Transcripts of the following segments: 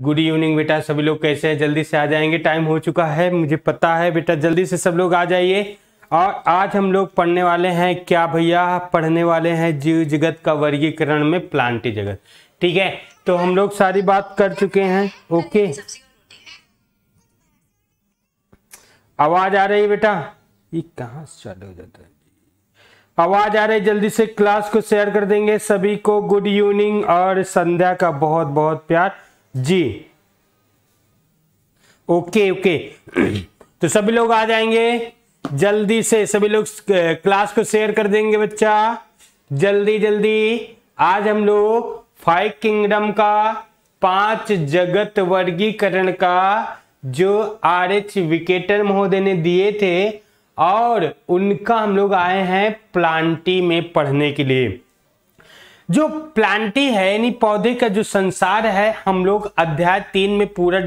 Good evening बेटा, सभी लोग कैसे हैं? जल्दी से आ जाएंगे, टाइम हो चुका है मुझे पता है बेटा। जल्दी से सब लोग आ जाइए। और आज हम लोग पढ़ने वाले हैं क्या भैया? पढ़ने वाले हैं जीव जगत का वर्गीकरण में प्लांटी जगत। ठीक है, तो हम लोग सारी बात कर चुके हैं। ओके, आवाज आ रही है बेटा? ये कहाँ चालू हो जाता है? आवाज आ रही? जल्दी से क्लास को शेयर कर देंगे सभी को। गुड इवनिंग और संध्या का बहुत बहुत प्यार जी। ओके ओके तो सभी लोग आ जाएंगे जल्दी से। सभी लोग क्लास को शेयर कर देंगे बच्चा, जल्दी जल्दी। आज हम लोग 5 किंगडम का 5 जगत वर्गीकरण का जो आर.एच. विकेटर महोदय ने दिए थे और उनका हम लोग आए हैं प्लांटी में पढ़ने के लिए। जो प्लांटी है यानी पौधे का जो संसार है, हम लोग अध्याय 3 में पूरा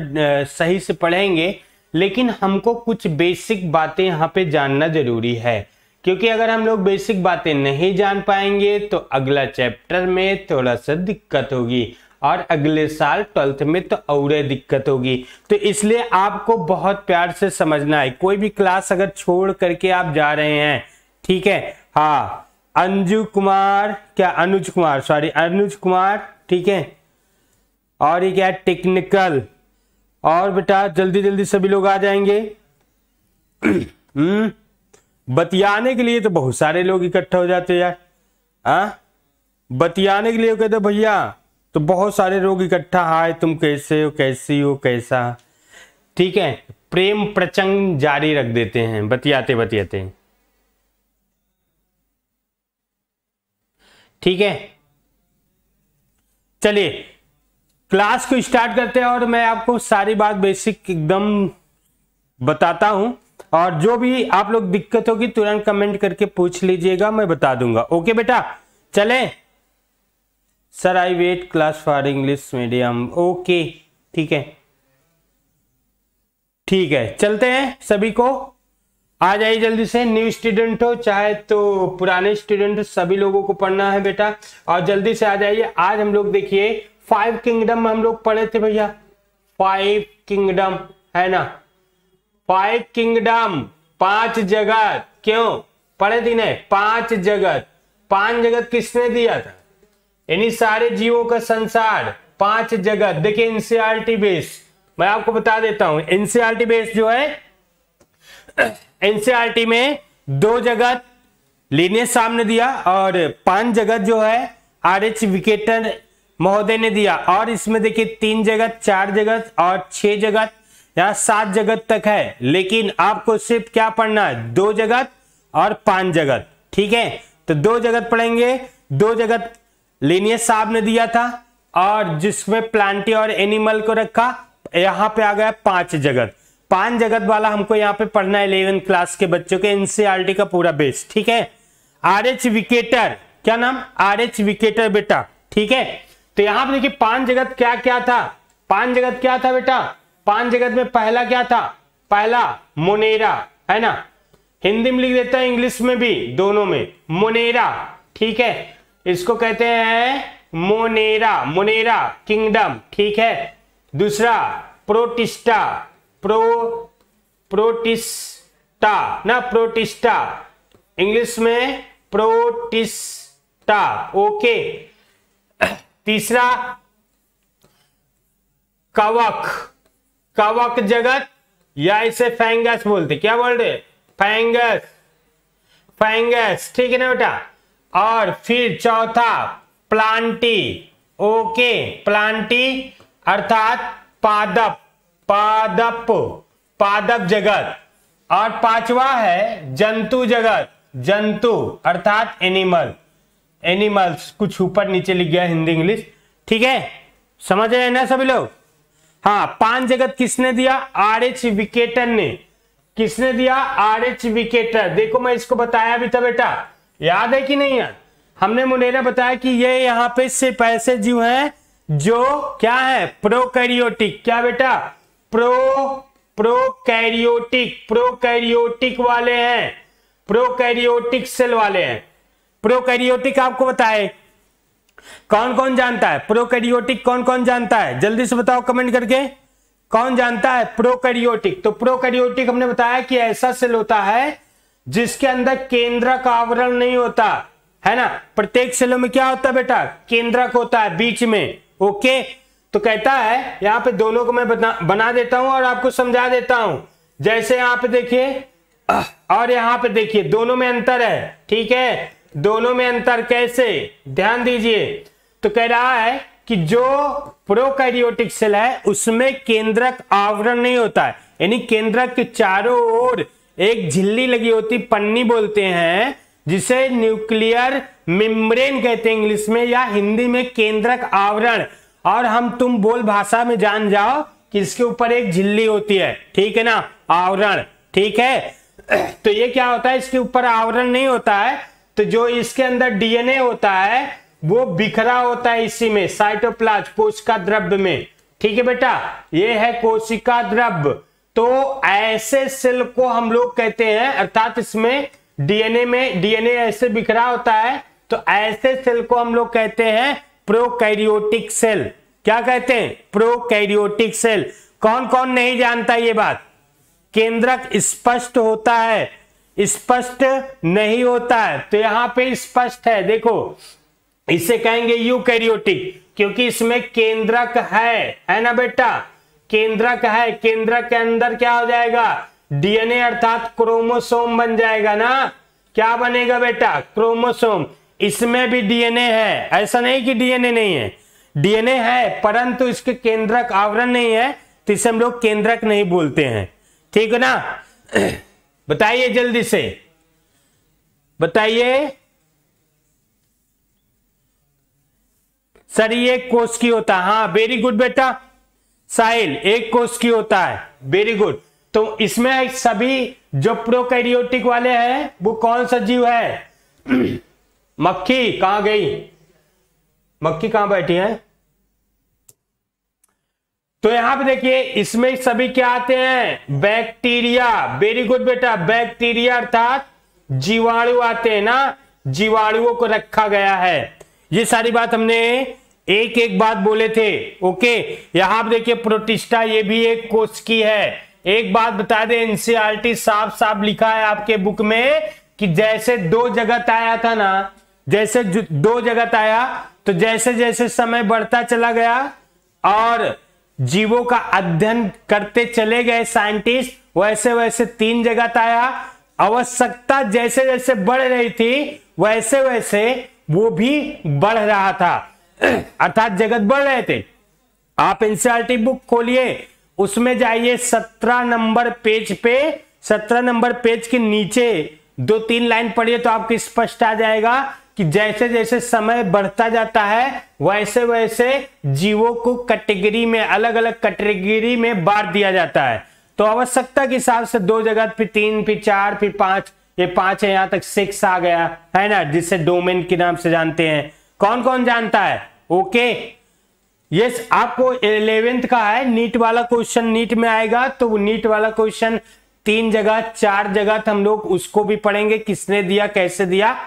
सही से पढ़ेंगे, लेकिन हमको कुछ बेसिक बातें यहाँ पे जानना जरूरी है, क्योंकि अगर हम लोग बेसिक बातें नहीं जान पाएंगे तो अगला चैप्टर में थोड़ा सा दिक्कत होगी और अगले साल 12th में तो और दिक्कत होगी। तो इसलिए आपको बहुत प्यार से समझना है। कोई भी क्लास अगर छोड़ करके आप जा रहे हैं, ठीक है? हाँ, अंजू कुमार, क्या अनुज कुमार, सॉरी अनुज कुमार, ठीक है। और ये क्या टेक्निकल। और बेटा जल्दी जल्दी सभी लोग आ जाएंगे। बतियाने के लिए तो बहुत सारे लोग इकट्ठा हो जाते हैं यार। हाँ, बतियाने के लिए कहते भैया तो बहुत सारे लोग इकट्ठा। हाय, तुम कैसे हो, कैसी हो, कैसा? ठीक है, प्रेम प्रचंड जारी रख देते हैं बतियाते बतियाते। ठीक है, चलिए क्लास को स्टार्ट करते हैं और मैं आपको सारी बात बेसिक एकदम बताता हूं, और जो भी आप लोग दिक्कत होगी तुरंत कमेंट करके पूछ लीजिएगा, मैं बता दूंगा। ओके बेटा, चले। Sir I weight class for English medium. Okay, ठीक है ठीक है, चलते हैं। सभी को आ जाइए जल्दी से। न्यू स्टूडेंट हो चाहे तो पुराने स्टूडेंट हो, सभी लोगों को पढ़ना है बेटा, और जल्दी से आ जाइए। आज हम लोग देखिए 5 किंगडम में हम लोग पढ़े थे भैया। 5 किंगडम है ना, 5 किंगडम, 5 जगत। क्यों पढ़े थे ना? 5 जगत। 5 जगत किसने दिया था? यानी सारे जीवों का संसार, 5 जगत। देखिए एनसीईआरटी बेस मैं आपको बता देता हूं। एनसीईआरटी बेस जो है, एनसीईआरटी में 2 जगत लीनियस सामने दिया और 5 जगत जो है आर.एच. विकेटर महोदय ने दिया। और इसमें देखिए 3 जगत, 4 जगत और 6 जगत, या 7 जगत तक है। लेकिन आपको सिर्फ क्या पढ़ना है? 2 जगत और 5 जगत। ठीक है, तो 2 जगत पढ़ेंगे। 2 जगत लीनियस साहब ने दिया था और जिसमें प्लांटी और एनिमल को रखा। यहां पे आ गया 5 जगत। 5 जगत वाला हमको यहाँ पे पढ़ना है 11th क्लास के बच्चों के, एनसीईआरटी का पूरा बेस। ठीक है, आर.एच. विकेटर, क्या नाम? आर.एच. विकेटर बेटा। ठीक है, तो यहां पे देखिए 5 जगत क्या क्या था? 5 जगत क्या था बेटा? 5 जगत में पहला क्या था? पहला मोनेरा, है ना? हिंदी में लिख देता है, इंग्लिश में भी, दोनों में मोनेरा। ठीक है, इसको कहते हैं मोनेरा, मोनेरा किंगडम। ठीक है, दूसरा प्रोटिस्टा, प्रोटिस्टा ना, प्रोटिस्टा, इंग्लिश में प्रोटिस्टा। ओके, तीसरा कवक, कवक जगत, या इसे फैंगस बोलते। क्या बोल रहे? फैंगस, फैंगस। ठीक है ना बेटा? और फिर चौथा प्लांटी। ओके, प्लांटी अर्थात पादप, पादप, पादप जगत। और 5वां है जंतु जगत, जंतु अर्थात एनिमल, एनिमल्स। कुछ ऊपर नीचे लिख गया हिंदी इंग्लिश। ठीक है, समझ रहे हैं ना सभी लोग? हाँ, 5 जगत किसने दिया? आर.एच. विकेटर ने। किसने दिया? आर.एच. विकेटर। देखो मैं इसको बताया भी था बेटा, याद है कि नहीं यार? हमने मुनेरा बताया कि ये यहाँ पे सिर्फ ऐसे जीव हैं जो क्या है? प्रोकैरियोटिक। क्या बेटा? प्रोकैरियोटिक, प्रोकैरियोटिक वाले हैं, प्रोकैरियोटिक सेल वाले हैं। प्रोकैरियोटिक आपको बताए कौन कौन जानता है प्रोकैरियोटिक? कौन कौन जानता है? जल्दी से बताओ कमेंट करके, कौन जानता है प्रोकैरियोटिक? तो प्रोकैरियोटिक हमने बताया कि ऐसा सेल होता है जिसके अंदर केंद्रक आवरण नहीं होता है ना। प्रत्येक सेलों में क्या होता है बेटा? केंद्रक होता है बीच में। ओके, तो कहता है यहां पे दोनों को मैं बना देता हूं और आपको समझा देता हूं। जैसे यहां पे देखिए और यहां पे देखिए, दोनों में अंतर है। ठीक है, दोनों में अंतर कैसे, ध्यान दीजिए। तो कह रहा है कि जो प्रोकैरियोटिक सेल है उसमें केंद्रक आवरण नहीं होता है, यानी केंद्रक के चारों ओर एक झिल्ली लगी होती, पन्नी बोलते हैं, जिसे न्यूक्लियर मेम्ब्रेन कहते हैं इंग्लिश में, या हिंदी में केंद्रक आवरण। और हम तुम बोल भाषा में जान जाओ कि इसके ऊपर एक झिल्ली होती है, ठीक है ना, आवरण। ठीक है, तो ये क्या होता है, इसके ऊपर आवरण नहीं होता है, तो जो इसके अंदर डीएनए होता है वो बिखरा होता है इसी में, साइटोप्लाज्म, कोशिका द्रव्य में। ठीक है बेटा, ये है कोशिका द्रव्य। तो ऐसे सेल को हम लोग कहते हैं, अर्थात इसमें डीएनए ऐसे बिखरा होता है, तो ऐसे सेल को हम लोग कहते हैं प्रोकैरियोटिक सेल। क्या कहते हैं? Prokaryotic cell. कौन कौन नहीं जानता ये बात? केंद्रक स्पष्ट होता है, स्पष्ट नहीं होता है, तो यहां पे स्पष्ट है। देखो, इसे कहेंगे यूकैरियोटिक, क्योंकि इसमें केंद्रक है ना बेटा, केंद्रक है। केंद्रक के अंदर क्या हो जाएगा? डीएनए अर्थात क्रोमोसोम बन जाएगा ना। क्या बनेगा बेटा? क्रोमोसोम। इसमें भी डीएनए है, ऐसा नहीं कि डीएनए नहीं है, डीएनए है, परंतु इसके केंद्रक आवरण नहीं है, तो इसे हम लोग केंद्रक नहीं बोलते हैं। ठीक है ना? बताइए जल्दी से, बताइए सर ये कोश की होता है। हाँ, वेरी गुड बेटा साहिल, एक कोश की होता है, वेरी गुड। तो इसमें सभी जो प्रोकैरियोटिक वाले हैं वो कौन सा जीव है? मक्खी कहां गई? मक्खी कहां बैठी है? तो यहां पे देखिए, इसमें सभी क्या आते हैं? बैक्टीरिया। वेरी गुड बेटा, बैक्टीरिया अर्थात जीवाणु आते हैं ना, जीवाणुओं को रखा गया है। ये सारी बात हमने एक एक बात बोले थे। ओके, यहां पे देखिए प्रोटिस्टा, ये भी एक कोश की है। एक बात बता दें, एनसीईआरटी साफ साफ लिखा है आपके बुक में कि जैसे दो जगत आया था ना, जैसे दो जगत आया, तो जैसे जैसे समय बढ़ता चला गया और जीवों का अध्ययन करते चले गए साइंटिस्ट, वैसे वैसे तीन जगत आया। आवश्यकता जैसे जैसे बढ़ रही थी वैसे वैसे वो भी बढ़ रहा था, अर्थात जगत बढ़ रहे थे। आप एनसीईआरटी बुक खोलिए, उसमें जाइए 17 नंबर पेज पे, 17 नंबर पेज के नीचे 2-3 लाइन पढ़िए तो आपको स्पष्ट आ जाएगा कि जैसे जैसे समय बढ़ता जाता है वैसे वैसे जीवों को कैटेगरी में, अलग अलग कैटेगरी में बांट दिया जाता है। तो आवश्यकता के हिसाब से 2 जगह, फिर 3, फिर 4, फिर 5, ये 5 है, यहां तक 6 आ गया है ना, जिसे डोमेन के नाम से जानते हैं। कौन कौन जानता है? ओके, यस, आपको 11th का है, नीट वाला क्वेश्चन नीट में आएगा, तो वो नीट वाला क्वेश्चन 3 जगह 4 जगह हम लोग उसको भी पढ़ेंगे, किसने दिया, कैसे दिया।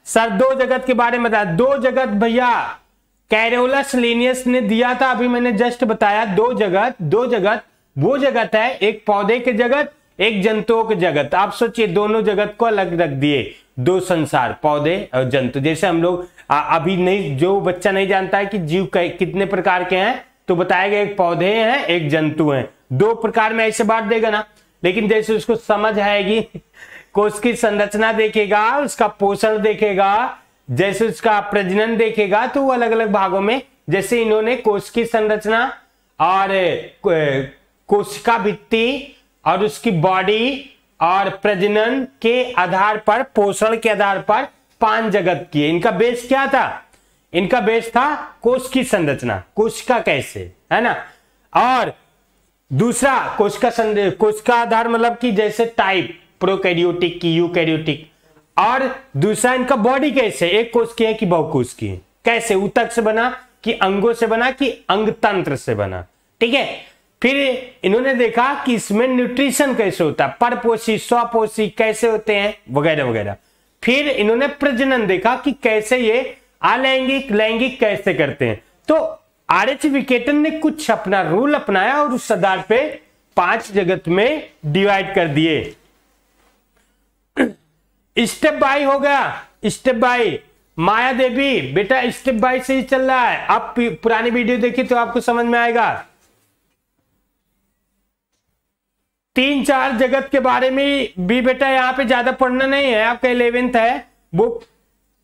सर 2 जगत के बारे में बताया। 2 जगत भैया कैरोलस लिनियस ने दिया था, अभी मैंने जस्ट बताया। 2 जगत वो जगत है, एक पौधे के जगत, एक जंतुओं के जगत। आप सोचिए, दोनों जगत को अलग रख दिए, 2 संसार, पौधे और जंतु। जैसे हम लोग अभी नहीं, जो बच्चा नहीं जानता है कि जीव कितने प्रकार के हैं, तो बताएगा एक पौधे हैं, एक जंतु हैं, 2 प्रकार में ऐसे बांट देगा ना। लेकिन जैसे उसको समझ आएगी, कोश की संरचना देखेगा, उसका पोषण देखेगा, जैसे उसका प्रजनन देखेगा, तो वो अलग अलग भागों में, जैसे इन्होंने कोश की संरचना और कोशिका भित्ति और उसकी बॉडी और प्रजनन के आधार पर, पोषण के आधार पर 5 जगत किए। इनका बेस क्या था? इनका बेस था कोश की संरचना, कोशिका कैसे, है ना। और दूसरा कोश का आधार मतलब कि जैसे टाइप, प्रोकैरियोटिक की, यूकैरियोटिक। और दूसरा इनका बॉडी कैसे, एक कोश की है कि बहुकोश की है, कैसे, ऊतक से बना कि अंगों से बना कि अंग तंत्र से बना। ठीक है, फिर इन्होंने देखा कि इसमें न्यूट्रिशन कैसे होता है, परपोषी, स्वपोषी कैसे होते हैं, वगैरह वगैरह। फिर इन्होंने प्रजनन देखा कि कैसे ये अलैंगिक लैंगिक कैसे करते हैं। तो आरएच विकेटन ने कुछ अपना रूल अपनाया और उस आधार पे 5 जगत में डिवाइड कर दिए। स्टेप बाय हो गया, स्टेप बाय। माया देवी बेटा स्टेप बाय से ही चल रहा है, आप पुरानी वीडियो देखिए तो आपको समझ में आएगा। 3-4 जगत के बारे में भी बेटा यहाँ पे ज्यादा पढ़ना नहीं है, आपका 11th है, बुक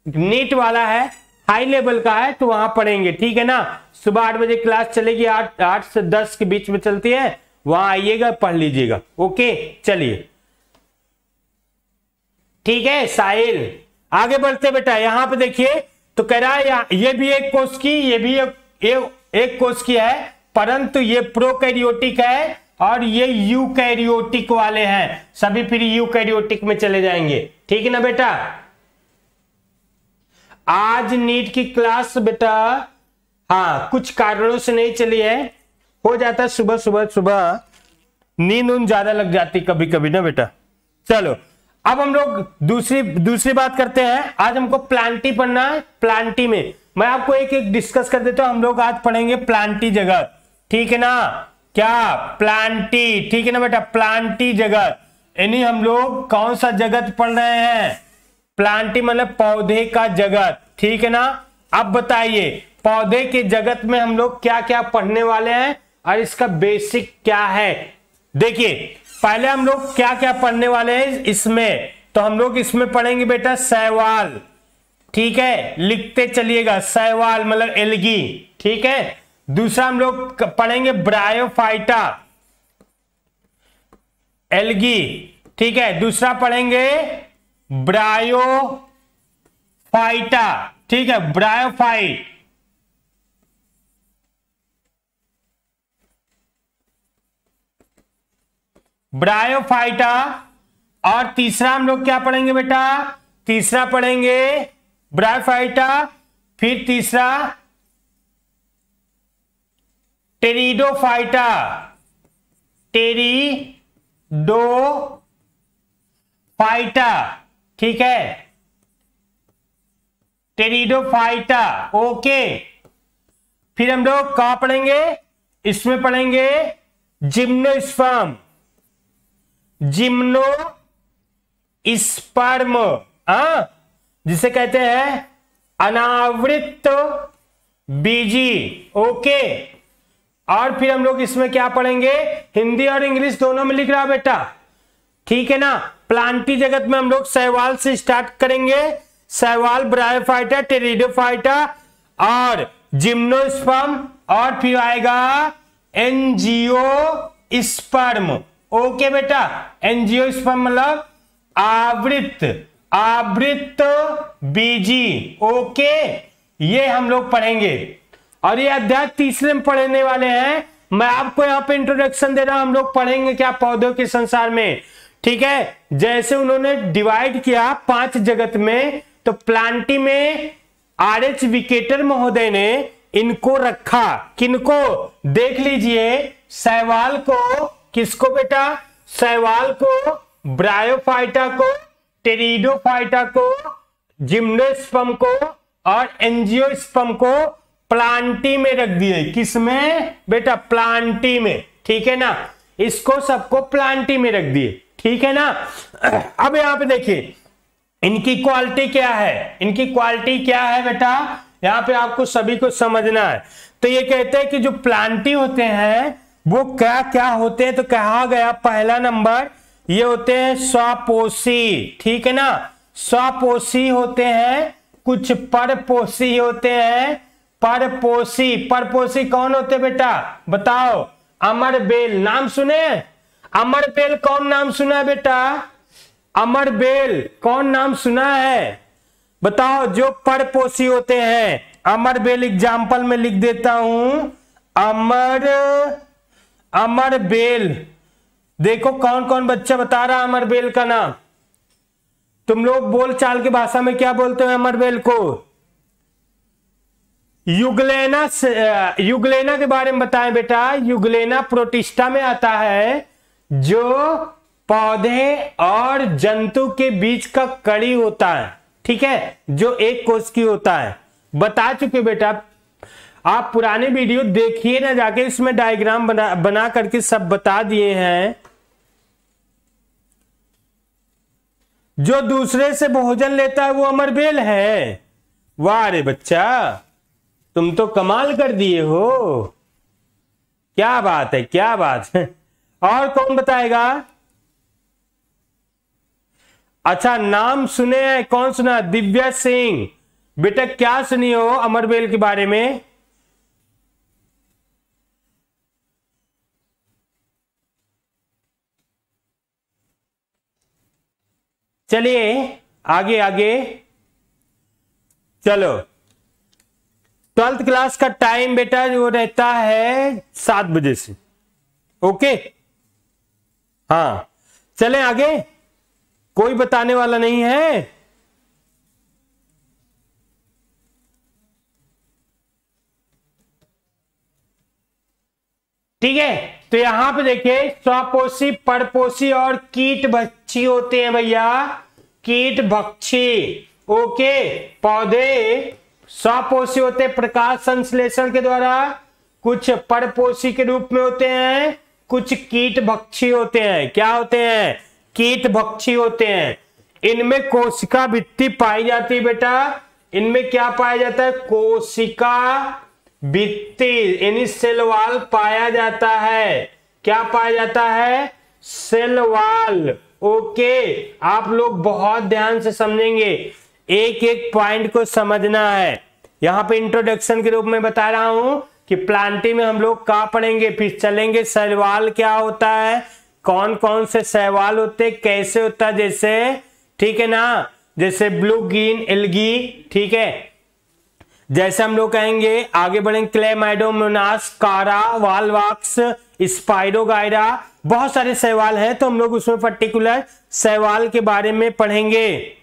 नीट वाला है, हाई लेवल का है, तो वहां पढ़ेंगे, ठीक है ना। सुबह 8 बजे क्लास चलेगी, 8 से 10 के बीच में चलती है, वहां आइएगा, पढ़ लीजिएगा। ओके चलिए ठीक है। साहिल आगे बढ़ते बेटा, यहां पे देखिए तो कह रहा है ये भी एक कोष की, ये भी एक कोष की है, परंतु ये प्रोकैरियोटिक है और ये यूकैरियोटिक वाले हैं, सभी फिर यूकैरियोटिक में चले जाएंगे, ठीक है ना बेटा। आज नीट की क्लास बेटा हाँ कुछ कारणों से नहीं चली है, हो जाता है सुबह नींद ज्यादा लग जाती कभी कभी ना बेटा। चलो अब हम लोग दूसरी बात करते हैं। आज हमको प्लांटी पढ़ना है। प्लांटी में मैं आपको एक एक डिस्कस कर देता हूं। हम लोग आज पढ़ेंगे प्लांटी जगत, ठीक है ना। क्या प्लांटी, ठीक है ना बेटा, प्लांटी जगत, यानी हम लोग कौन सा जगत पढ़ रहे हैं, प्लांटी मतलब पौधे का जगत, ठीक है ना। अब बताइए पौधे के जगत में हम लोग क्या क्या पढ़ने वाले हैं और इसका बेसिक क्या है। देखिए पहले हम लोग क्या क्या पढ़ने वाले हैं इसमें, तो हम लोग इसमें पढ़ेंगे बेटा शैवाल, ठीक है, लिखते चलिएगा, शैवाल मतलब एल्गी, ठीक है। दूसरा हम लोग पढ़ेंगे ब्रायोफाइटा, एल्गी, ठीक है। दूसरा पढ़ेंगे ब्रायोफाइटा, ठीक है, ब्रायोफाइट। ब्रायोफाइटा। और तीसरा हम लोग क्या पढ़ेंगे बेटा, तीसरा पढ़ेंगे ब्रायोफाइटा, फिर तीसरा टेरिडोफाइटा, टेरिडोफाइटा, ठीक है, टेरिडोफाइटा, ओके। फिर हम लोग कहां पढ़ेंगे, इसमें पढ़ेंगे जिम्नोस्पर्म, जिम्नोस्पर्म, जिसे कहते हैं अनावृत बीजी, ओके। और फिर हम लोग इसमें क्या पढ़ेंगे, हिंदी और इंग्लिश दोनों में लिख रहा बेटा, ठीक है ना। प्लांटी जगत में हम लोग शैवाल से स्टार्ट करेंगे, शैवाल, ब्रायोफाइटा, टेरिडोफाइटा और जिम्नोस्पर्म, और फिर आएगा एंजियोस्पर्म, ओके बेटा। एंजियोस्पर्म मतलब आवृत बीजी, ओके, ये हम लोग पढ़ेंगे। और ये अध्याय तीसरे में पढ़ने वाले हैं। मैं आपको यहाँ पे इंट्रोडक्शन दे रहा हूं, हम लोग पढ़ेंगे क्या पौधों के संसार में, ठीक है। जैसे उन्होंने डिवाइड किया 5 जगत में, तो प्लांटी में आरएच विकेटर महोदय ने इनको रखा, किनको, देख लीजिए, शैवाल को, किसको बेटा, शैवाल को, ब्रायोफाइटा को, टेरिडोफाइटा को, जिम्नोस्पर्म को और एंजियोस्पर्म को प्लांटी में रख दिए। किसमें बेटा, प्लांटी में, ठीक है ना। इसको सबको प्लांटी में रख दिए, ठीक है ना। अब यहां पे देखिए इनकी क्वालिटी क्या है, इनकी क्वालिटी क्या है बेटा, यहां पे आपको सभी को समझना है। तो ये कहते हैं कि जो प्लांटी होते हैं वो क्या क्या होते हैं, तो कहा गया पहला नंबर ये होते हैं स्वपोषी, ठीक है ना। स्वपोषी होते हैं, कुछ परपोषी होते हैं, परपोषी। परपोषी कौन होते बेटा बताओ, अमरबेल, नाम सुने, अमरबेल कौन नाम सुना है बेटा, अमरबेल कौन नाम सुना है बताओ, जो परपोषी होते हैं। अमरबेल एग्जाम्पल में लिख देता हूं, अमरबेल, देखो कौन कौन बच्चा बता रहा अमरबेल का नाम। तुम लोग बोल चाल की भाषा में क्या बोलते हो अमरबेल को, युगलेना, युगलेना के बारे में बताएं बेटा। युगलेना प्रोटिस्टा में आता है, जो पौधे और जंतु के बीच का कड़ी होता है, ठीक है, जो एक कोश की होता है। बता चुके बेटा, आप पुराने वीडियो देखिए ना जाके, इसमें डायग्राम बना करके सब बता दिए हैं। जो दूसरे से भोजन लेता है वो अमरबेल है। वाह रे बच्चा, तुम तो कमाल कर दिए हो, क्या बात है, क्या बात है। और कौन बताएगा? अच्छा, नाम सुने हैं, कौन सुना? दिव्या सिंह। बेटा क्या सुनी हो अमरबेल के बारे में? चलिए आगे आगे चलो। 12th क्लास का टाइम बेटा वो रहता है 7 बजे से। ओके, हाँ चलें आगे। कोई बताने वाला नहीं है? ठीक है, तो यहां पे देखिए स्वपोषी, परपोषी और कीट भक्षी होते हैं भैया, कीट भक्षी। ओके, पौधे स्वपोषी होते हैं प्रकाश संश्लेषण के द्वारा, कुछ परपोषी के रूप में होते हैं, कुछ कीट भक्षी होते हैं। क्या होते हैं? कीट भक्षी होते हैं। इनमें कोशिका भित्ति पाई जाती है बेटा। इनमें क्या पाया जाता है? कोशिका भित्ति यानी सेल वॉल पाया जाता है। क्या पाया जाता है? Cell wall. ओके, आप लोग बहुत ध्यान से समझेंगे, एक एक पॉइंट को समझना है। यहां पे इंट्रोडक्शन के रूप में बता रहा हूं कि प्लांटी में हम लोग क्या पढ़ेंगे, फिर चलेंगे सेल वॉल क्या होता है, कौन कौन से सेल वॉल होते हैं, कैसे होता है, जैसे, ठीक है ना, जैसे ब्लू ग्रीन एल्गी, ठीक है। जैसे हम लोग कहेंगे आगे बढ़ेंगे, क्लेमाइडोमोनास, कारा, वालवाक्स, स्पाइरोगायरा, बहुत सारे सवाल हैं, तो हम लोग उसमें पर्टिकुलर सवाल के बारे में पढ़ेंगे।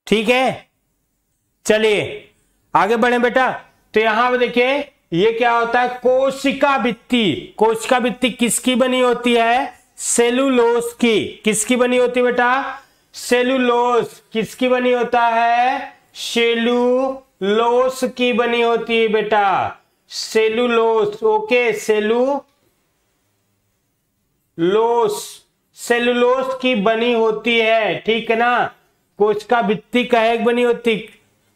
ठीक है, चलिए आगे बढ़े बेटा। तो यहां पे देखिए ये क्या होता है? कोशिका भित्ति। कोशिका भित्ति किसकी बनी होती है? सेलुलोज की। किसकी बनी होती है बेटा? सेलुलोज। किसकी बनी होता है? सेलुलोज की बनी होती है बेटा, सेलुलोज। ओके, सेलुलोज, सेलुलोज की बनी होती है, ठीक है ना। कोशिका भित्ति कहे बनी होती,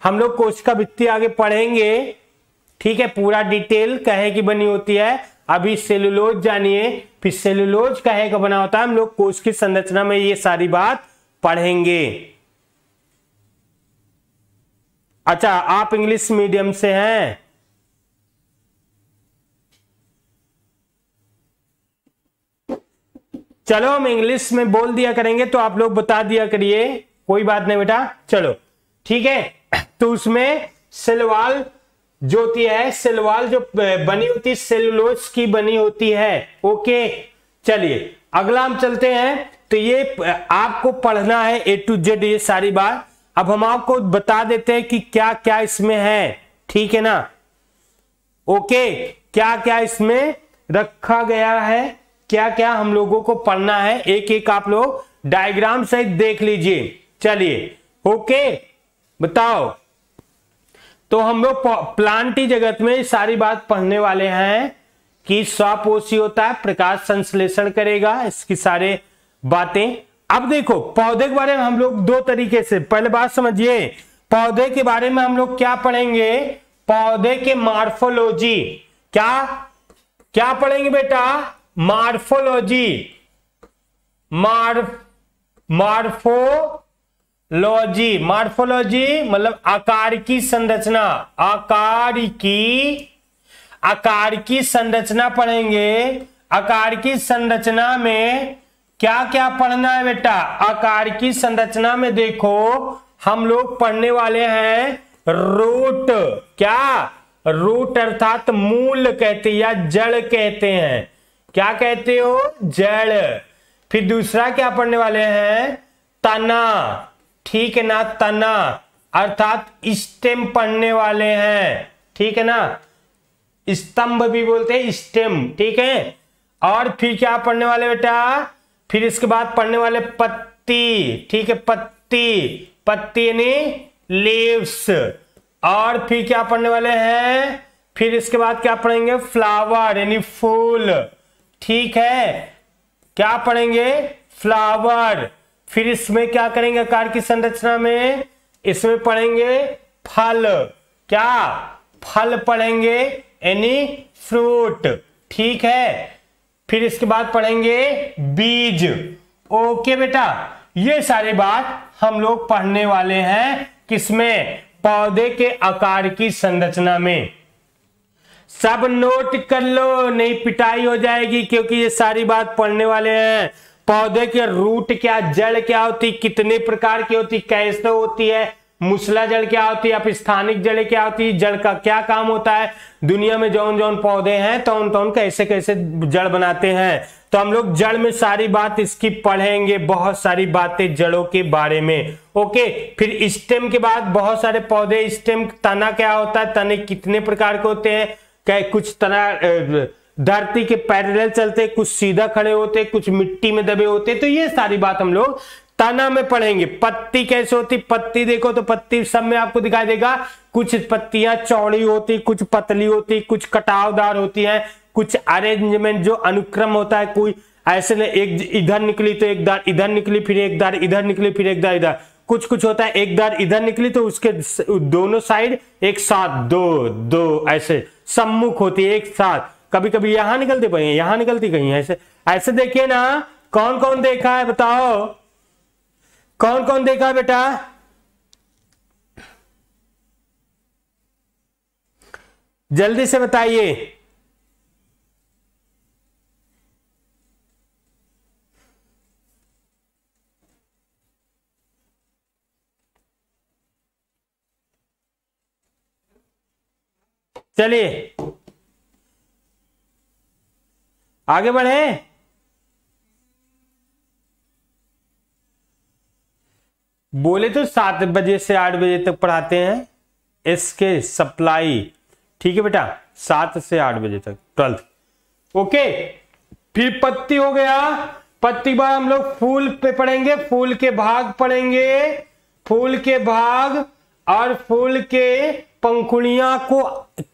हम लोग कोशिका भित्ति आगे पढ़ेंगे, ठीक है, पूरा डिटेल कहे की बनी होती है। अभी सेलुलोज जानिए, फिर सेलुलोज कहे का बना होता है, हम लोग कोश की संरचना में ये सारी बात पढ़ेंगे। अच्छा, आप इंग्लिश मीडियम से हैं? चलो हम इंग्लिश में बोल दिया करेंगे तो आप लोग बता दिया करिए, कोई बात नहीं बेटा। चलो ठीक है, तो उसमें सेल वॉल जो होती है, सेल वॉल जो बनी होती है सेलुलोज की बनी होती है। ओके, चलिए अगला हम चलते हैं। तो ये आपको पढ़ना है A to Z ये सारी बात। अब हम आपको बता देते हैं कि क्या क्या इसमें है, ठीक है ना। ओके, क्या क्या इसमें रखा गया है, क्या क्या हम लोगों को पढ़ना है, एक एक आप लोग डायग्राम सहित देख लीजिए। चलिए ओके, बताओ। तो हम लोग प्लांटी जगत में सारी बात पढ़ने वाले हैं कि स्वपोषी होता है, प्रकाश संश्लेषण करेगा, इसकी सारे बातें। अब देखो पौधे के बारे में हम लोग दो तरीके से, पहले बात समझिए, पौधे के बारे में हम लोग क्या पढ़ेंगे? पौधे के मॉर्फोलॉजी। क्या क्या पढ़ेंगे बेटा? मॉर्फोलॉजी। मॉर्फोलॉजी, मॉर्फोलॉजी मतलब आकार की संरचना, आकार की संरचना पढ़ेंगे। आकार की संरचना में क्या क्या पढ़ना है बेटा? आकार की संरचना में देखो हम लोग पढ़ने वाले हैं रूट। क्या? रूट अर्थात मूल कहते हैं या जड़ कहते हैं। क्या कहते हो? जड़। फिर दूसरा क्या पढ़ने वाले हैं? तना, ठीक है ना, तना। अर्थात स्टेम पढ़ने वाले हैं, ठीक है ना, स्तंभ भी बोलते हैं स्टेम, ठीक है। और फिर क्या पढ़ने वाले बेटा, फिर इसके बाद पढ़ने वाले पत्ती, ठीक है, पत्ती, पत्ती यानी लीव्स। और फिर क्या पढ़ने वाले हैं, फिर इसके बाद क्या पढ़ेंगे, फ्लावर यानी फूल, ठीक है, क्या पढ़ेंगे, फ्लावर। फिर इसमें क्या करेंगे आकार की संरचना में, इसमें पढ़ेंगे फल, क्या, फल पढ़ेंगे यानी फ्रूट, ठीक है। फिर इसके बाद पढ़ेंगे बीज। ओके बेटा, ये सारी बात हम लोग पढ़ने वाले हैं किसमें, पौधे के आकार की संरचना में। सब नोट कर लो, नहीं पिटाई हो जाएगी, क्योंकि ये सारी बात पढ़ने वाले हैं। पौधे के रूट क्या, जड़ क्या होती, कितने प्रकार की होती, कैसे होती है, मूसला जड़ क्या होती है, अपस्थानिक जड़ क्या होती है, जड़ का क्या काम होता है, दुनिया में जौन जौन पौधे हैं तौन तौन कैसे कैसे जड़ बनाते हैं। तो हम लोग जड़ में सारी बात इसकी पढ़ेंगे, बहुत सारी बातें जड़ों के बारे में। ओके, फिर स्टेम के बाद बहुत सारे पौधे, स्टेम, तना क्या होता है, तने कितने प्रकार के होते हैं, क्या कुछ तना धरती के पैरेलल चलते, कुछ सीधा खड़े होते, कुछ मिट्टी में दबे होते। तो ये सारी बात हम लोग तना में पढ़ेंगे। पत्ती कैसे होती, पत्ती देखो तो पत्ती सब में आपको दिखाई देगा, कुछ पत्तियां चौड़ी होती, कुछ पतली होती, कुछ कटावदार होती है, कुछ अरेंजमेंट जो अनुक्रम होता है, कोई ऐसे एक इधर निकली तो एक दार इधर निकली, फिर एक दार इधर निकली, फिर एक दार इधर, कुछ कुछ होता है एक दार इधर निकली तो उसके दोनों साइड एक साथ दो दो ऐसे सम्मुख होती है एक साथ, कभी कभी यहां निकलती कहीं यहां निकलती कहीं ऐसे ऐसे। देखिए ना, कौन कौन देखा है बताओ, कौन कौन देखा है बेटा, जल्दी से बताइए। चलिए आगे बढ़े। बोले तो 7 बजे से 8 बजे तक पढ़ाते हैं इसके सप्लाई, ठीक है बेटा, 7 से 8 बजे तक 12th। ओके, फिर पत्ती हो गया, पत्ती बाद हम लोग फूल पे पढ़ेंगे, फूल के भाग पढ़ेंगे, फूल के भाग और फूल के पंखुड़ियां को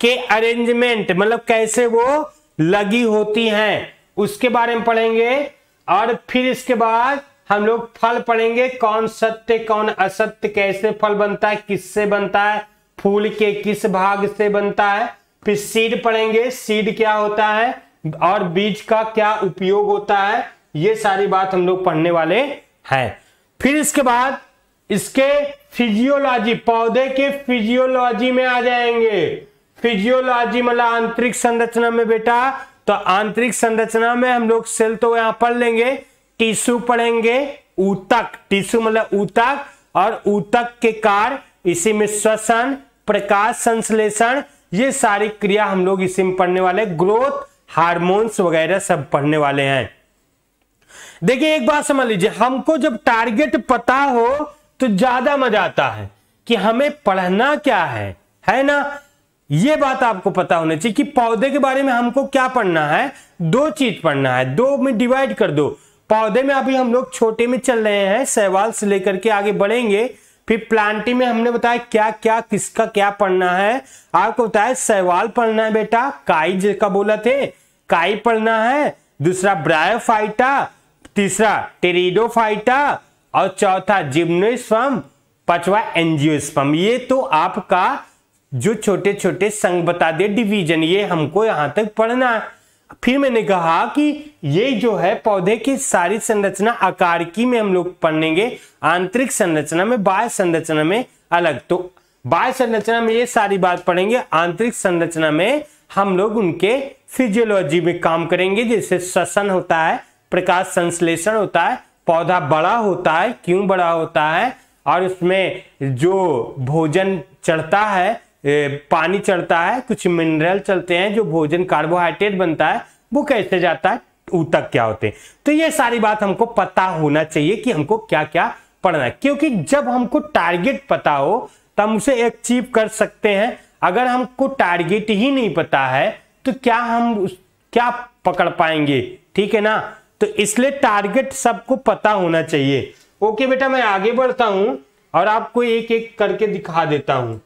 के अरेंजमेंट, मतलब कैसे वो लगी होती हैं उसके बारे में पढ़ेंगे। और फिर इसके बाद हम लोग फल पढ़ेंगे, कौन सत्य कौन असत्य, कैसे फल बनता है, किससे बनता है, फूल के किस भाग से बनता है। फिर सीड पढ़ेंगे, सीड क्या होता है और बीज का क्या उपयोग होता है, ये सारी बात हम लोग पढ़ने वाले हैं। फिर इसके बाद इसके फिजियोलॉजी, पौधे के फिजियोलॉजी में आ जाएंगे। फिजियोलॉजी मतलब आंतरिक संरचना में बेटा, तो आंतरिक संरचना में हम लोग सेल तो यहां पढ़ लेंगे, टिश्यू पढ़ेंगे, ऊतक, टिश्यू मतलब ऊतक, और ऊतक के कार्य, इसी में श्वसन, प्रकाश संश्लेषण, ये सारी क्रिया हम लोग इसी में पढ़ने वाले, ग्रोथ हार्मोन्स वगैरह सब पढ़ने वाले हैं। देखिए एक बात समझ लीजिए, हमको जब टारगेट पता हो तो ज्यादा मजा आता है कि हमें पढ़ना क्या है ना। ये बात आपको पता होनी चाहिए कि पौधे के बारे में हमको क्या पढ़ना है, 2 चीज पढ़ना है, 2 में डिवाइड कर दो। पौधे में अभी हम लोग छोटे में चल रहे हैं, शैवाल से लेकर के आगे बढ़ेंगे। फिर प्लांटिंग में हमने बताया क्या क्या किसका क्या पढ़ना है, आपको बताया शैवाल पढ़ना है बेटा, काई जिसका बोला थे काई पढ़ना है, दूसरा ब्रायोफाइटा, तीसरा टेरिडोफाइटा, और चौथा जिम्नोस्पर्म, पांचवा एंजियोस्पर्म। ये तो आपका जो छोटे छोटे संघ बता दे डिवीजन, ये हमको यहां तक पढ़ना है। फिर मैंने कहा कि ये जो है पौधे की सारी संरचना आकार की में हम लोग पढ़ेंगे, आंतरिक संरचना में, बाह्य संरचना में अलग। तो बाह्य संरचना में ये सारी बात पढ़ेंगे, आंतरिक संरचना में हम लोग उनके फिजियोलॉजी में काम करेंगे, जैसे श्वसन होता है, प्रकाश संश्लेषण होता है, पौधा बड़ा होता है, क्यों बड़ा होता है, और उसमें जो भोजन चढ़ता है, पानी चढ़ता है, कुछ मिनरल चलते हैं, जो भोजन कार्बोहाइड्रेट बनता है वो कैसे जाता है, ऊतक क्या होते हैं। तो ये सारी बात हमको पता होना चाहिए कि हमको क्या क्या पढ़ना है, क्योंकि जब हमको टारगेट पता हो तो हम उसे अचीव कर सकते हैं। अगर हमको टारगेट ही नहीं पता है तो क्या पकड़ पाएंगे, ठीक है ना। तो इसलिए टारगेट सबको पता होना चाहिए। ओके बेटा, मैं आगे बढ़ता हूं और आपको एक एक करके दिखा देता हूं।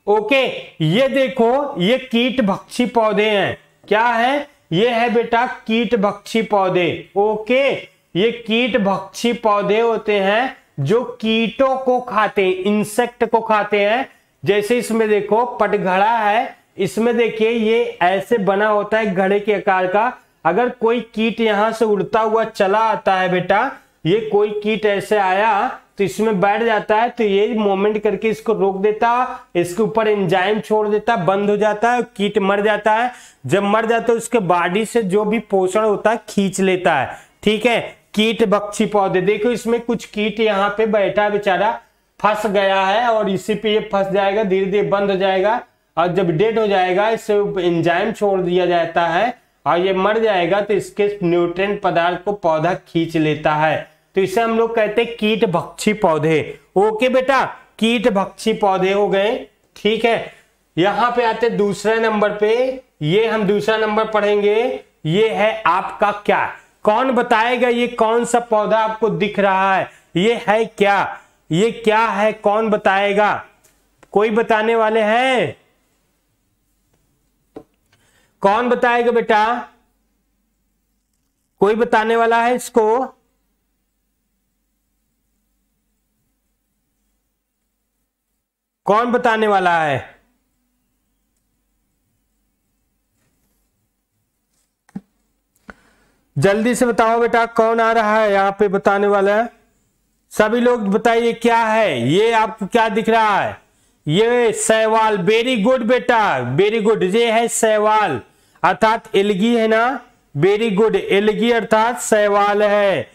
ओके, ये देखो, ये कीट भक्षी पौधे हैं। क्या है? ये है बेटा कीट भक्षी पौधे। ओके, ये कीट भक्षी पौधे होते हैं जो कीटों को खाते हैं, इंसेक्ट को खाते हैं। जैसे इसमें देखो पटघड़ा है, इसमें देखिए ये ऐसे बना होता है घड़े के आकार का। अगर कोई कीट यहां से उड़ता हुआ चला आता है बेटा, ये कोई कीट ऐसे आया तो इसमें बैठ जाता है, तो ये मोमेंट करके इसको रोक देता, इसके ऊपर एंजाइम छोड़ देता, बंद हो जाता है, कीट मर जाता है। जब मर जाता है उसके बॉडी से जो भी पोषण होता है खींच लेता है, ठीक है। कीट भक्षी पौधे, देखो इसमें कुछ कीट यहाँ पे बैठा बेचारा, फंस गया है और इसी पे ये फंस जाएगा, धीरे धीरे बंद हो जाएगा और जब डेड हो जाएगा इससे एंजाइम छोड़ दिया जाता है और ये मर जाएगा, तो इसके न्यूट्रिएंट पदार्थ को पौधा खींच लेता है। तो इसे हम लोग कहते हैं कीट भक्षी पौधे। ओके बेटा, कीट भक्षी पौधे हो गए, ठीक है। यहां पे आते दूसरे नंबर पे, ये हम दूसरा नंबर पढ़ेंगे। ये है आपका क्या, कौन बताएगा ये कौन सा पौधा आपको दिख रहा है, ये है क्या, ये क्या है, कौन बताएगा? कोई बताने वाले हैं? कौन बताएगा बेटा? कोई बताने वाला है इसको? कौन बताने वाला है? जल्दी से बताओ बेटा, कौन आ रहा है यहाँ पे बताने वाला है? सभी लोग बताइए क्या है ये, आपको क्या दिख रहा है? ये शैवाल। वेरी गुड बेटा, वेरी गुड। ये है शैवाल अर्थात एल्गी है ना। वेरी गुड, एल्गी अर्थात शैवाल है।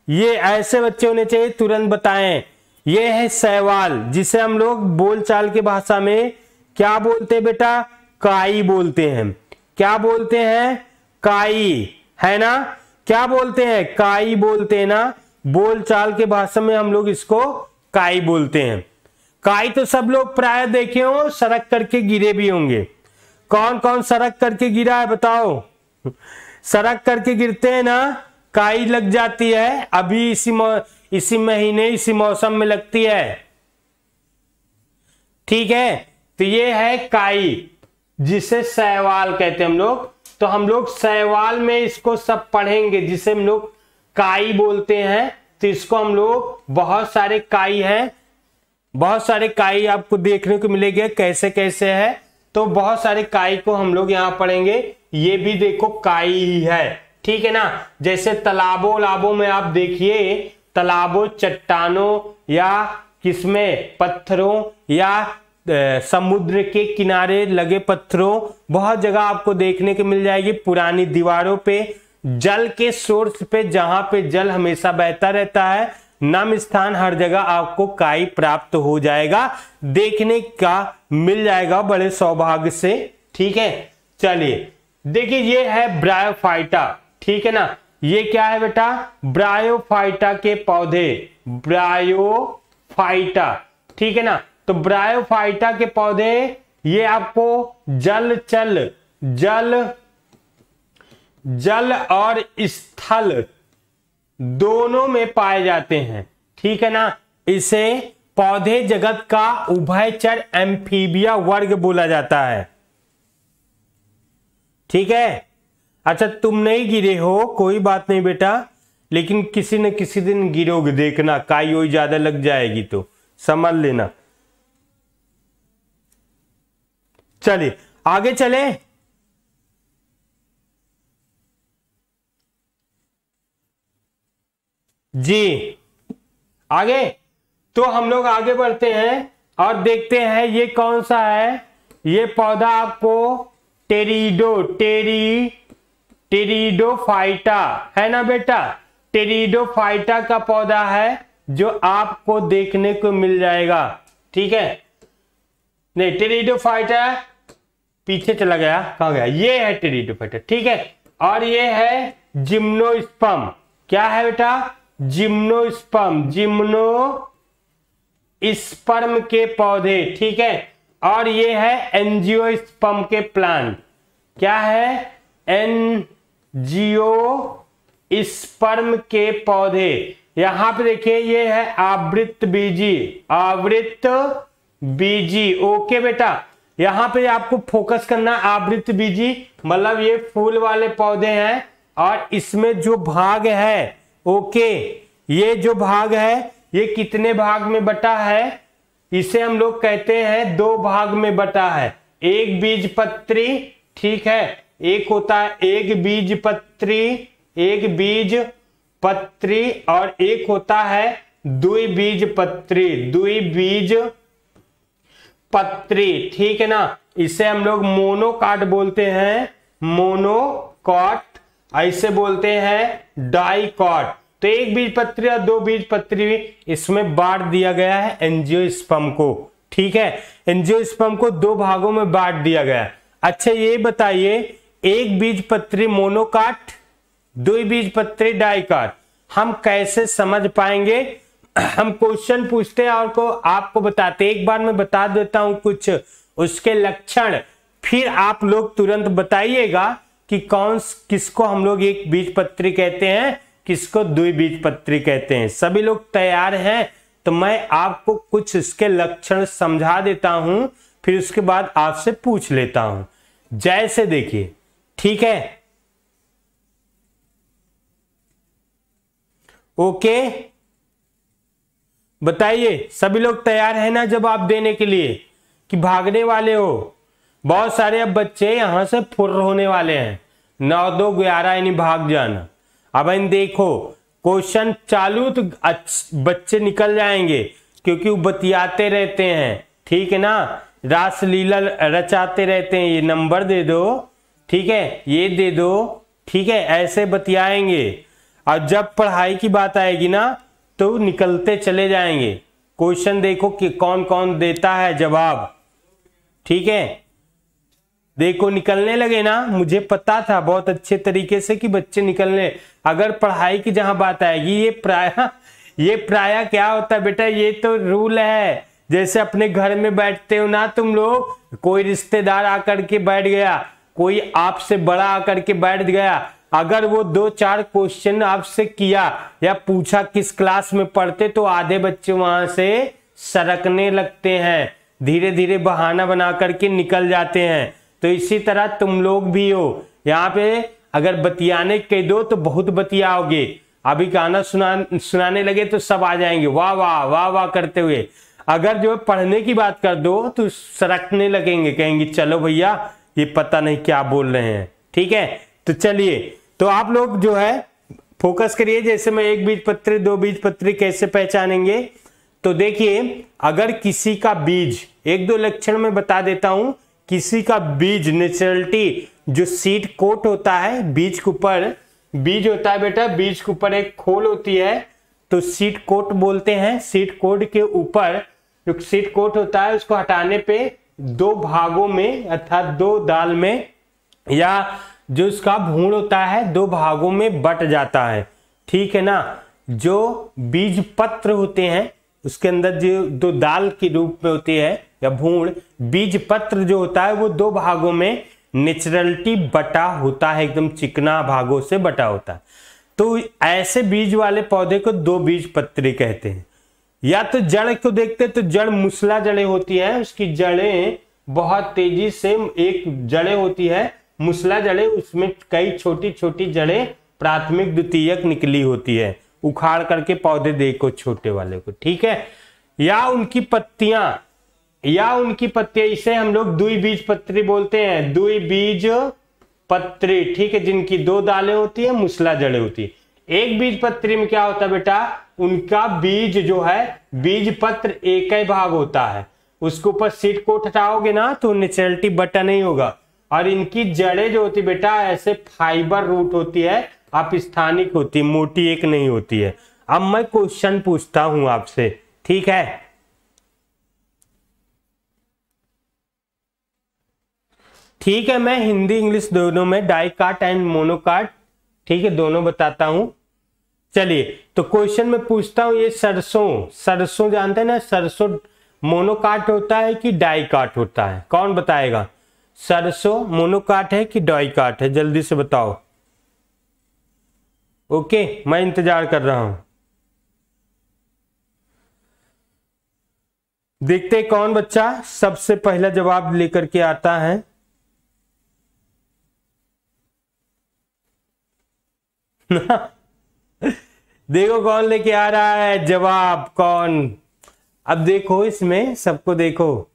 ये ऐसे बच्चे होने चाहिए तुरंत बताएं। ये है शैवाल, जिसे हम लोग बोलचाल की भाषा में क्या बोलते हैं बेटा? काई बोलते हैं। क्या बोलते हैं? काई, है ना। क्या बोलते हैं? काई बोलते हैं ना। बोलचाल के भाषा में हम लोग इसको काई बोलते हैं। काई तो सब लोग प्राय देखे हो, सड़क करके गिरे भी होंगे। कौन कौन सड़क करके गिरा है बताओ? सड़क करके गिरते हैं ना, काई लग जाती है। अभी इसी महीने इसी मौसम में लगती है, ठीक है। तो ये है काई, जिसे शैवाल कहते हैं हम लोग। तो हम लोग शैवाल में इसको सब पढ़ेंगे, जिसे हम लोग काई बोलते हैं। तो इसको हम लोग बहुत सारे काई हैं, बहुत सारे काई आपको देखने को मिलेंगे कैसे कैसे है। तो बहुत सारे काई को हम लोग यहाँ पढ़ेंगे। ये भी देखो काई ही है, ठीक है ना। जैसे तालाबों में आप देखिए, तालाबों, चट्टानों या किसमें पत्थरों या समुद्र के किनारे लगे पत्थरों, बहुत जगह आपको देखने को मिल जाएगी। पुरानी दीवारों पे, जल के सोर्स पे, जहां पे जल हमेशा बहता रहता है, नम स्थान, हर जगह आपको काई प्राप्त हो जाएगा, देखने का मिल जाएगा बड़े सौभाग्य से, ठीक है। चलिए देखिए, ये है ब्रायोफाइटा, ठीक है ना। ये क्या है बेटा? ब्रायोफाइटा के पौधे, ब्रायोफाइटा, ठीक है ना। तो ब्रायोफाइटा के पौधे ये आपको जल और स्थल दोनों में पाए जाते हैं, ठीक है ना। इसे पौधे जगत का उभयचर एम्फीबिया वर्ग बोला जाता है, ठीक है। अच्छा, तुम नहीं गिरे हो, कोई बात नहीं बेटा, लेकिन किसी न किसी दिन गिरोगे, देखना काई वही ज्यादा लग जाएगी तो समझ लेना। चलिए आगे चले। जी आगे, तो हम लोग आगे बढ़ते हैं और देखते हैं ये कौन सा है। ये पौधा आपको टेरिडोफाइटा है ना बेटा। टेरिडोफाइटा का पौधा है जो आपको देखने को मिल जाएगा, ठीक है। नहीं, टेरिडोफाइटा पीछे चला गया, कहां गया? ये है टेरिडोफाइटा, ठीक है। और ये है जिम्नोस्पर्म। क्या है बेटा? जिम्नोस्पर्म, जिम्नोस्पर्म, स्पर्म के पौधे, ठीक है। और ये है एंजियोस्पर्म के प्लांट। क्या है? एंजियोस्पर्म के पौधे। यहां पे देखिए ये है आवृत बीजी, आवृत बीजी। ओके बेटा, यहां पे आपको फोकस करना आवृत बीजी, मतलब ये फूल वाले पौधे हैं और इसमें जो भाग है, ओके, ये जो भाग है ये कितने भाग में बटा है? इसे हम लोग कहते हैं 2 भाग में बटा है। एक बीजपत्री, ठीक है, एक होता है एक बीजपत्री, एक बीजपत्री, और एक होता है द्विबीजपत्री, द्विबीजपत्री, ठीक है ना। इसे हम लोग मोनोकॉट बोलते हैं, मोनोकॉट, ऐसे बोलते हैं डाइकॉट। तो एक बीजपत्री और 2 बीजपत्री इसमें बांट दिया गया है एंजियोस्पर्म को, ठीक है। एंजियोस्पर्म को 2 भागों में बांट दिया गया है। अच्छा ये बताइए, एक बीजपत्री मोनोकॉट, द्विबीजपत्री डाइकॉट, हम कैसे समझ पाएंगे? हम क्वेश्चन पूछते हैं और को आपको बताते, एक बार मैं बता देता हूं कुछ उसके लक्षण, फिर आप लोग तुरंत बताइएगा कि किसको हम लोग एक बीजपत्री कहते हैं, किसको द्विबीजपत्री कहते हैं। सभी लोग तैयार हैं? तो मैं आपको कुछ इसके लक्षण समझा देता हूं, फिर उसके बाद आपसे पूछ लेता हूं। जैसे देखिए, ठीक है, ओके, बताइए सभी लोग तैयार है ना जवाब देने के लिए कि भागने वाले हो? बहुत सारे अब बच्चे यहां से फुर्र होने वाले हैं, 9 2 11 यानी भाग जाना। अब इन देखो क्वेश्चन चालू तो बच्चे निकल जाएंगे, क्योंकि वो बतियाते रहते हैं, ठीक है ना, रासलीला रचाते रहते हैं। ये नंबर दे दो, ठीक है, ये दे दो, ठीक है, ऐसे बतियाएंगे। और जब पढ़ाई की बात आएगी ना तो निकलते चले जाएंगे। क्वेश्चन देखो कि कौन कौन देता है जवाब, ठीक है। देखो निकलने लगे ना, मुझे पता था बहुत अच्छे तरीके से कि बच्चे निकलने। अगर पढ़ाई की जहां बात आएगी, ये प्राय क्या होता है बेटा, ये तो रूल है। जैसे अपने घर में बैठते हो ना तुम लोग, कोई रिश्तेदार आकर के बैठ गया, कोई आपसे बड़ा आकर के बैठ गया, अगर वो 2-4 क्वेश्चन आपसे किया या पूछा किस क्लास में पढ़ते, तो आधे बच्चे वहां से सरकने लगते हैं, धीरे धीरे बहाना बना करके निकल जाते हैं। तो इसी तरह तुम लोग भी हो, यहाँ पे अगर बतियाने कह दो तो बहुत बतियाओगे। अभी गाना सुनाने लगे तो सब आ जाएंगे वाह वाह वाह वाह करते हुए। अगर जो पढ़ने की बात कर दो तो सरकने लगेंगे, कहेंगे चलो भैया ये पता नहीं क्या बोल रहे हैं, ठीक है। तो चलिए, तो आप लोग जो है फोकस करिए। जैसे मैं एक बीजपत्री 2 बीजपत्री कैसे पहचानेंगे, तो देखिए अगर किसी का बीज, 1-2 लक्षण में बता देता हूं। किसी का बीज नेचुरलिटी, जो सीड कोट होता है, बीज के ऊपर बीज होता है बेटा, बीज के ऊपर एक खोल होती है तो सीड कोट बोलते हैं। सीड कोट के ऊपर जो सीड कोट होता है उसको हटाने पे 2 भागों में अर्थात 2 दाल में, या जो उसका भूण होता है 2 भागों में बट जाता है, ठीक है ना। जो बीज पत्र होते हैं उसके अंदर जो 2 दाल के रूप में होती है या भूण, बीज पत्र जो होता है वो 2 भागों में नेचुरलिटी बटा होता है, एकदम चिकना भागों से बटा होता है। तो ऐसे बीज वाले पौधे को 2 बीजपत्री कहते हैं। या तो जड़ को देखते तो जड़ मुसला जड़ें होती है, उसकी जड़ें बहुत तेजी से, एक जड़ें होती है मुसला जड़ें, उसमें कई छोटी छोटी जड़ें प्राथमिक द्वितीयक निकली होती है। उखाड़ करके पौधे देखो छोटे वाले को, ठीक है। या उनकी पत्तियां, इसे हम लोग द्विबीजपत्री बोलते हैं, द्विबीजपत्री, ठीक है, जिनकी 2 दालें होती है, मुसला जड़ें होती है। एक बीजपत्री में क्या होता है बेटा, उनका बीज जो है बीज पत्र एक ही भाग होता है, उसके ऊपर सीड कोट हटाओगे ना तो नेचुरलिटी बटा नहीं होगा। और इनकी जड़ें जो होती बेटा ऐसे फाइबर रूट होती है, आप स्थानिक होती है, मोटी एक नहीं होती है। अब मैं क्वेश्चन पूछता हूं आपसे, ठीक है। ठीक है, मैं हिंदी इंग्लिश दोनों में डाइकाट एंड मोनोकाट, ठीक है, दोनों बताता हूं। चलिए तो क्वेश्चन में पूछता हूं, ये सरसों, सरसों जानते हैं ना, सरसों मोनोकाट होता है कि डाइकाट होता है? कौन बताएगा? सरसों मोनोकाट है कि डाइकाट है? जल्दी से बताओ। ओके, मैं इंतजार कर रहा हूं। देखते कौन बच्चा सबसे पहला जवाब लेकर के आता है। देखो कौन लेके आ रहा है जवाब, कौन? अब देखो इसमें सबको देखो,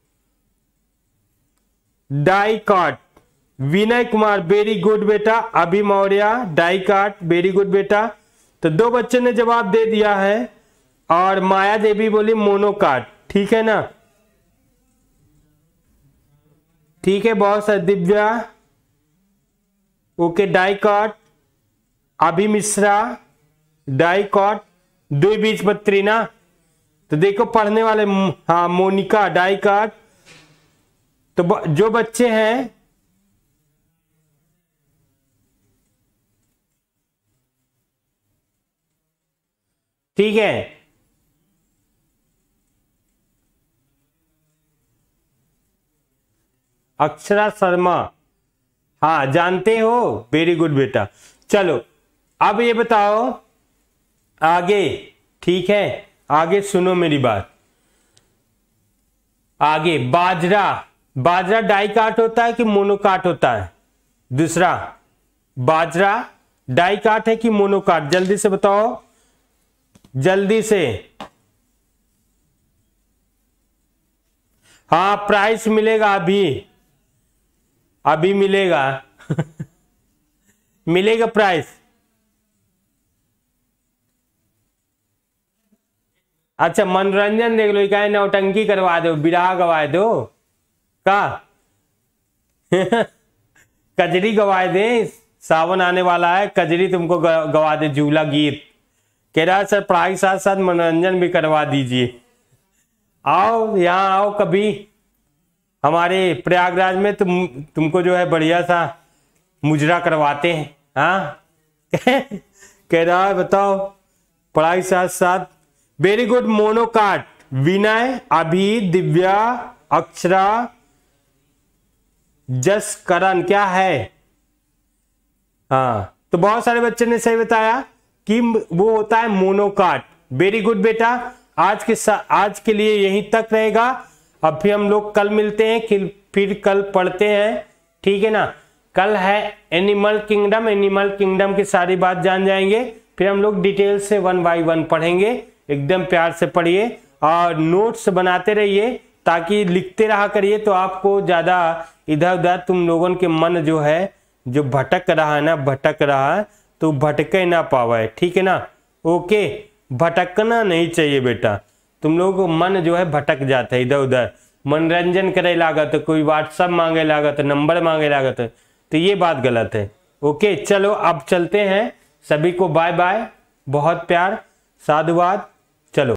dicot, Vinay Kumar very good बेटा, अभी मौर्य डाइकाट वेरी गुड बेटा। तो 2 बच्चे ने जवाब दे दिया है और माया देवी बोली मोनोकाट, ठीक है ना? ठीक है बहुत सारे, दिव्या ओके डाइकाट, अभी मिश्रा डाइकाट, द्विबीजपत्री ना। तो देखो पढ़ने वाले, हाँ मोनिका डाइकाट। तो जो बच्चे हैं ठीक है, अक्षरा शर्मा, हाँ जानते हो, वेरी गुड बेटा। चलो अब ये बताओ आगे, ठीक है आगे सुनो मेरी बात। आगे बाजरा, बाजरा डाइकाट होता है कि मोनोकाट होता है? दूसरा, बाजरा डाइकाट है कि मोनोकाट? जल्दी से बताओ, जल्दी से। हाँ प्राइस मिलेगा, अभी अभी मिलेगा। मिलेगा प्राइस। अच्छा मनोरंजन देख लो, क्या नौटंकी करवा दो, बिरहा गवा दो का? कजरी गवा दे, सावन आने वाला है, कजरी तुमको गवा दे, झूला गीत। कह रहा है सर पढ़ाई के साथ साथ मनोरंजन भी करवा दीजिए। आओ यहाँ आओ कभी हमारे प्रयागराज में, तुमको जो है बढ़िया सा मुजरा करवाते हैं। हाँ कह रहा है बताओ पढ़ाई साथ साथ। वेरी गुड मोनोकाट, विनय, अभी, दिव्या, अक्षरा, जस, करण, क्या है? हाँ तो बहुत सारे बच्चे ने सही बताया कि वो होता है मोनोकाट। वेरी गुड बेटा, आज के लिए यहीं तक रहेगा। अब फिर हम लोग कल मिलते हैं, फिर कल पढ़ते हैं, ठीक है ना? कल है एनिमल किंगडम, एनिमल किंगडम की सारी बात जान जाएंगे, फिर हम लोग डिटेल से 1 बाय 1 पढ़ेंगे। एकदम प्यार से पढ़िए और नोट्स बनाते रहिए, ताकि लिखते रहा करिए, तो आपको ज्यादा इधर उधर तुम लोगों के मन जो है जो भटक रहा है ना, भटक रहा है तो भटके ना पावे, ठीक है ना? ओके, भटकना नहीं चाहिए बेटा, तुम लोगों को मन जो है भटक जाता है इधर उधर, मनोरंजन करे लागत, कोई व्हाट्सअप मांगे लागत, नंबर मांगे लागत, तो ये बात गलत है। ओके चलो अब चलते हैं, सभी को बाय बाय, बहुत प्यार, साधुवाद।